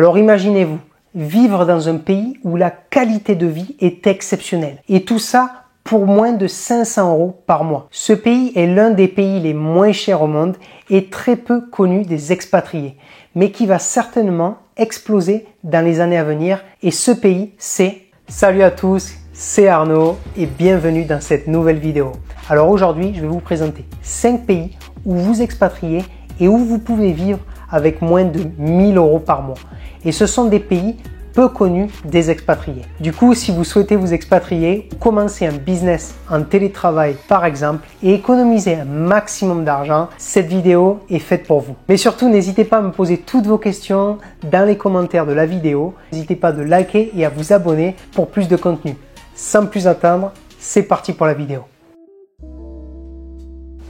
Alors imaginez-vous, vivre dans un pays où la qualité de vie est exceptionnelle. Et tout ça pour moins de 500 € par mois. Ce pays est l'un des pays les moins chers au monde et très peu connu des expatriés, mais qui va certainement exploser dans les années à venir. Et ce pays, c'est... Salut à tous, c'est Arnaud et bienvenue dans cette nouvelle vidéo. Alors aujourd'hui, je vais vous présenter 5 pays où vous expatriez et où vous pouvez vivre avec moins de 1000 € par mois. Et ce sont des pays peu connus des expatriés. Du coup, si vous souhaitez vous expatrier, commencer un business en télétravail par exemple et économiser un maximum d'argent, cette vidéo est faite pour vous. Mais surtout, n'hésitez pas à me poser toutes vos questions dans les commentaires de la vidéo. N'hésitez pas de liker et à vous abonner pour plus de contenu. Sans plus attendre, c'est parti pour la vidéo.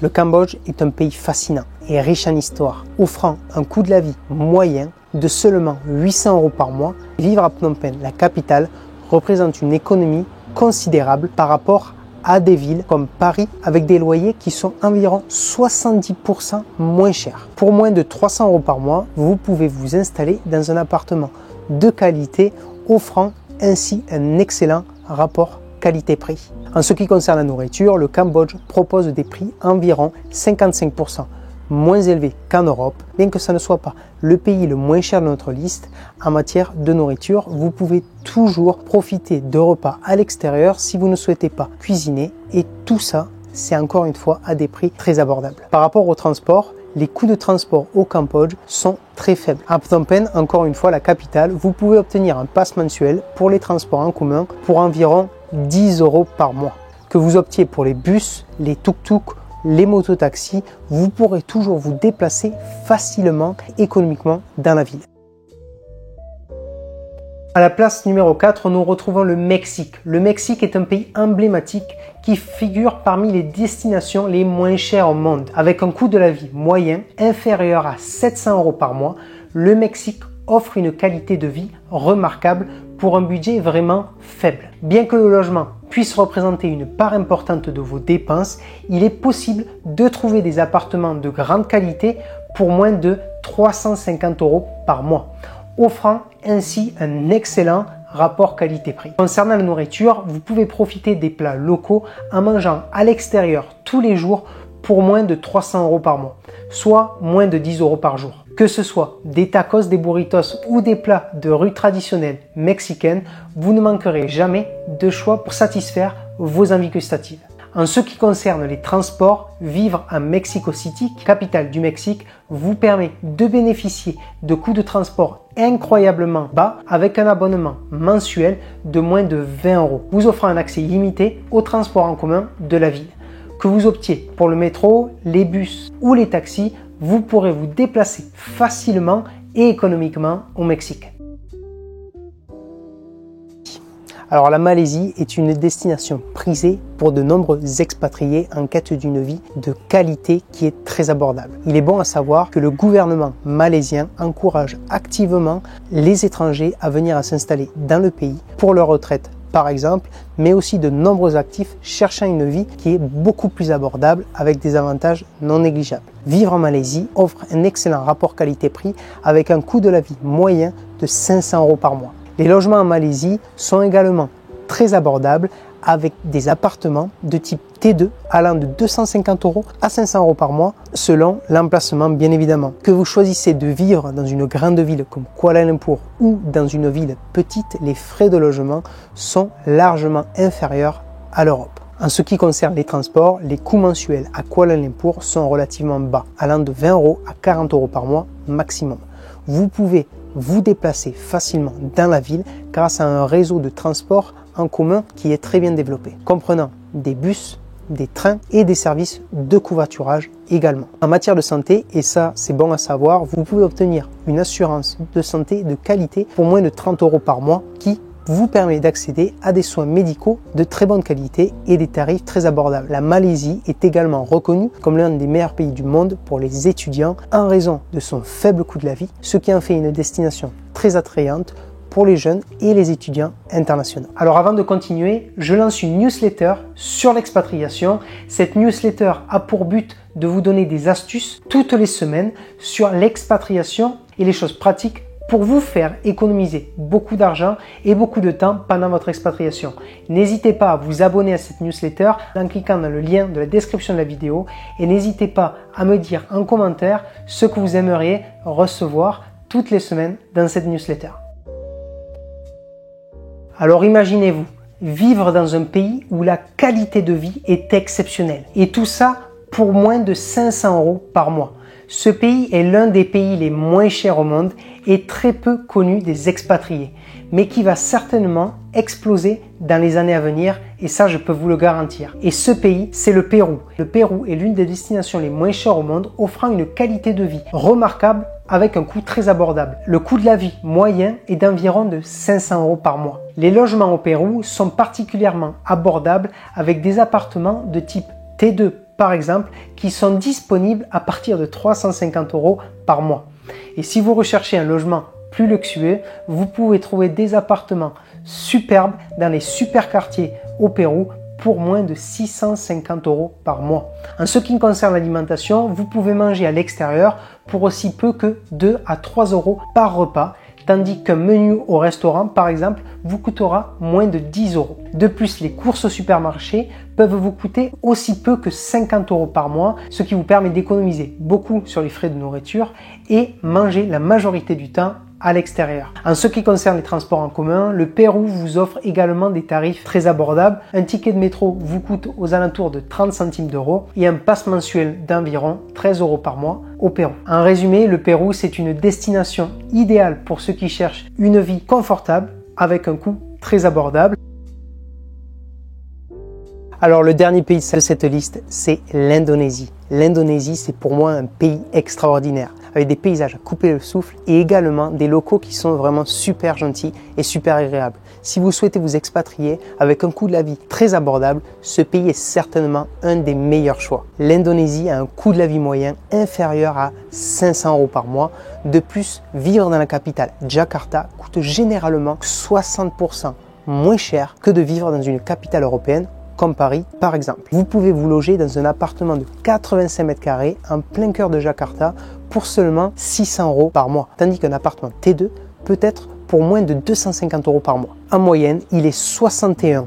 Le Cambodge est un pays fascinant et riche en histoire, offrant un coût de la vie moyen de seulement 800 € par mois. Vivre à Phnom Penh, la capitale, représente une économie considérable par rapport à des villes comme Paris avec des loyers qui sont environ 70% moins chers. Pour moins de 300 € par mois, vous pouvez vous installer dans un appartement de qualité offrant ainsi un excellent rapport qualité-prix. En ce qui concerne la nourriture, le Cambodge propose des prix environ 55% moins élevés qu'en Europe. Bien que ça ne soit pas le pays le moins cher de notre liste, en matière de nourriture, vous pouvez toujours profiter de repas à l'extérieur si vous ne souhaitez pas cuisiner. Et tout ça, c'est encore une fois à des prix très abordables. Par rapport au transport, les coûts de transport au Cambodge sont très faibles. À Phnom Penh, encore une fois la capitale, vous pouvez obtenir un pass mensuel pour les transports en commun pour environ 10 € par mois. Que vous optiez pour les bus, les tuk-tuk, les mototaxis, vous pourrez toujours vous déplacer facilement, économiquement dans la ville. À la place numéro 4, nous retrouvons le Mexique. Le Mexique est un pays emblématique qui figure parmi les destinations les moins chères au monde. Avec un coût de la vie moyen inférieur à 700 € par mois, le Mexique offre une qualité de vie remarquable pour un budget vraiment faible. Bien que le logement puisse représenter une part importante de vos dépenses, il est possible de trouver des appartements de grande qualité pour moins de 350 € par mois, offrant ainsi un excellent rapport qualité-prix. Concernant la nourriture, vous pouvez profiter des plats locaux en mangeant à l'extérieur tous les jours pour moins de 300 € par mois, soit moins de 10 € par jour. Que ce soit des tacos, des burritos ou des plats de rue traditionnels mexicaines, vous ne manquerez jamais de choix pour satisfaire vos envies gustatives. En ce qui concerne les transports, vivre à Mexico City, capitale du Mexique, vous permet de bénéficier de coûts de transport incroyablement bas avec un abonnement mensuel de moins de 20 €, vous offrant un accès illimité aux transports en commun de la ville. Que vous optiez pour le métro, les bus ou les taxis, vous pourrez vous déplacer facilement et économiquement au Mexique. Alors la Malaisie est une destination prisée pour de nombreux expatriés en quête d'une vie de qualité qui est très abordable. Il est bon à savoir que le gouvernement malaisien encourage activement les étrangers à venir s'installer dans le pays pour leur retraite par exemple, mais aussi de nombreux actifs cherchant une vie qui est beaucoup plus abordable avec des avantages non négligeables. Vivre en Malaisie offre un excellent rapport qualité-prix avec un coût de la vie moyen de 500 € par mois. Les logements en Malaisie sont également très abordables avec des appartements de type T2 allant de 250 € à 500 € par mois selon l'emplacement bien évidemment. Que vous choisissez de vivre dans une grande ville comme Kuala Lumpur ou dans une ville petite, les frais de logement sont largement inférieurs à l'Europe. En ce qui concerne les transports, les coûts mensuels à Kuala Lumpur sont relativement bas, allant de 20 € à 40 € par mois maximum. Vous pouvez vous déplacer facilement dans la ville grâce à un réseau de transport en commun qui est très bien développé, comprenant des bus, des trains et des services de covoiturage également. En matière de santé, et ça c'est bon à savoir, vous pouvez obtenir une assurance de santé de qualité pour moins de 30 € par mois qui vous permet d'accéder à des soins médicaux de très bonne qualité et des tarifs très abordables. La Malaisie est également reconnue comme l'un des meilleurs pays du monde pour les étudiants en raison de son faible coût de la vie, ce qui en fait une destination très attrayante pour les jeunes et les étudiants internationaux. Alors avant de continuer, je lance une newsletter sur l'expatriation. Cette newsletter a pour but de vous donner des astuces toutes les semaines sur l'expatriation et les choses pratiques pour vous faire économiser beaucoup d'argent et beaucoup de temps pendant votre expatriation. N'hésitez pas à vous abonner à cette newsletter en cliquant dans le lien de la description de la vidéo et n'hésitez pas à me dire en commentaire ce que vous aimeriez recevoir toutes les semaines dans cette newsletter. Alors imaginez-vous vivre dans un pays où la qualité de vie est exceptionnelle et tout ça pour moins de 500 € par mois. Ce pays est l'un des pays les moins chers au monde et très peu connu des expatriés, mais qui va certainement exploser dans les années à venir et ça je peux vous le garantir. Et ce pays, c'est le Pérou. Le Pérou est l'une des destinations les moins chères au monde, offrant une qualité de vie remarquable avec un coût très abordable. Le coût de la vie moyen est d'environ de 500 € par mois. Les logements au Pérou sont particulièrement abordables avec des appartements de type T2 par exemple, qui sont disponibles à partir de 350 € par mois. Et si vous recherchez un logement plus luxueux, vous pouvez trouver des appartements superbes dans les super quartiers au Pérou pour moins de 650 € par mois. En ce qui concerne l'alimentation, vous pouvez manger à l'extérieur pour aussi peu que 2 à 3 € par repas, tandis qu'un menu au restaurant, par exemple, vous coûtera moins de 10 €. De plus, les courses au supermarché peuvent vous coûter aussi peu que 50 € par mois, ce qui vous permet d'économiser beaucoup sur les frais de nourriture et manger la majorité du temps à l'extérieur. En ce qui concerne les transports en commun, le Pérou vous offre également des tarifs très abordables. Un ticket de métro vous coûte aux alentours de 30 centimes d'euros et un pass mensuel d'environ 13 € par mois au Pérou. En résumé, le Pérou, c'est une destination idéale pour ceux qui cherchent une vie confortable avec un coût très abordable. Alors le dernier pays de cette liste, c'est l'Indonésie. L'Indonésie, c'est pour moi un pays extraordinaire, avec des paysages à couper le souffle et également des locaux qui sont vraiment super gentils et super agréables. Si vous souhaitez vous expatrier avec un coût de la vie très abordable, ce pays est certainement un des meilleurs choix. L'Indonésie a un coût de la vie moyen inférieur à 500 € par mois. De plus, vivre dans la capitale, Jakarta, coûte généralement 60% moins cher que de vivre dans une capitale européenne comme Paris par exemple. Vous pouvez vous loger dans un appartement de 85 mètres carrés en plein cœur de Jakarta pour seulement 600 € par mois, tandis qu'un appartement T2 peut être pour moins de 250 € par mois. En moyenne, il est 61%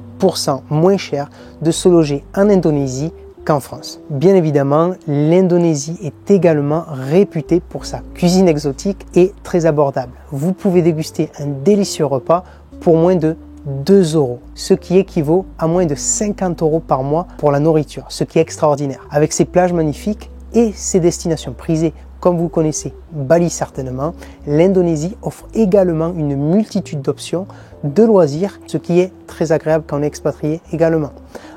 moins cher de se loger en Indonésie qu'en France. Bien évidemment, l'Indonésie est également réputée pour sa cuisine exotique et très abordable. Vous pouvez déguster un délicieux repas pour moins de 2 €, ce qui équivaut à moins de 50 € par mois pour la nourriture, ce qui est extraordinaire. Avec ses plages magnifiques et ses destinations prisées, comme vous connaissez Bali certainement, l'Indonésie offre également une multitude d'options de loisirs, ce qui est très agréable quand on est expatrié également.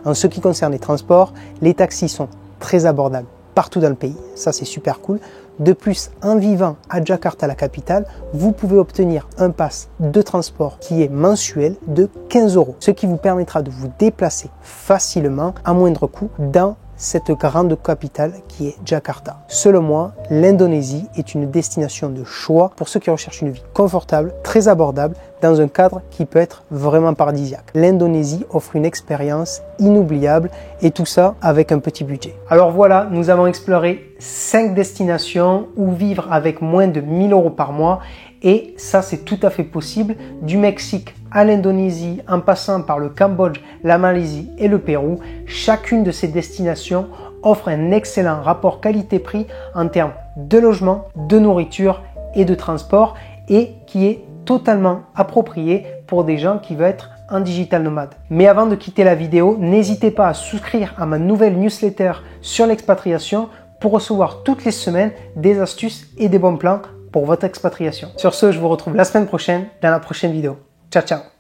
En ce qui concerne les transports, les taxis sont très abordables partout dans le pays, ça c'est super cool. De plus, en vivant à Jakarta, la capitale, vous pouvez obtenir un pass de transport qui est mensuel de 15 €, ce qui vous permettra de vous déplacer facilement à moindre coût dans cette grande capitale qui est Jakarta. Selon moi, l'Indonésie est une destination de choix pour ceux qui recherchent une vie confortable, très abordable, dans un cadre qui peut être vraiment paradisiaque. L'Indonésie offre une expérience inoubliable et tout ça avec un petit budget. Alors voilà, nous avons exploré 5 destinations où vivre avec moins de 1000 € par mois et ça c'est tout à fait possible, du Mexique à l'Indonésie en passant par le Cambodge, la Malaisie et le Pérou. Chacune de ces destinations offre un excellent rapport qualité-prix en termes de logement, de nourriture et de transport et qui est totalement approprié pour des gens qui veulent être en digital nomade. Mais avant de quitter la vidéo, n'hésitez pas à souscrire à ma nouvelle newsletter sur l'expatriation pour recevoir toutes les semaines des astuces et des bons plans pour votre expatriation. Sur ce, je vous retrouve la semaine prochaine dans la prochaine vidéo. Ciao, ciao!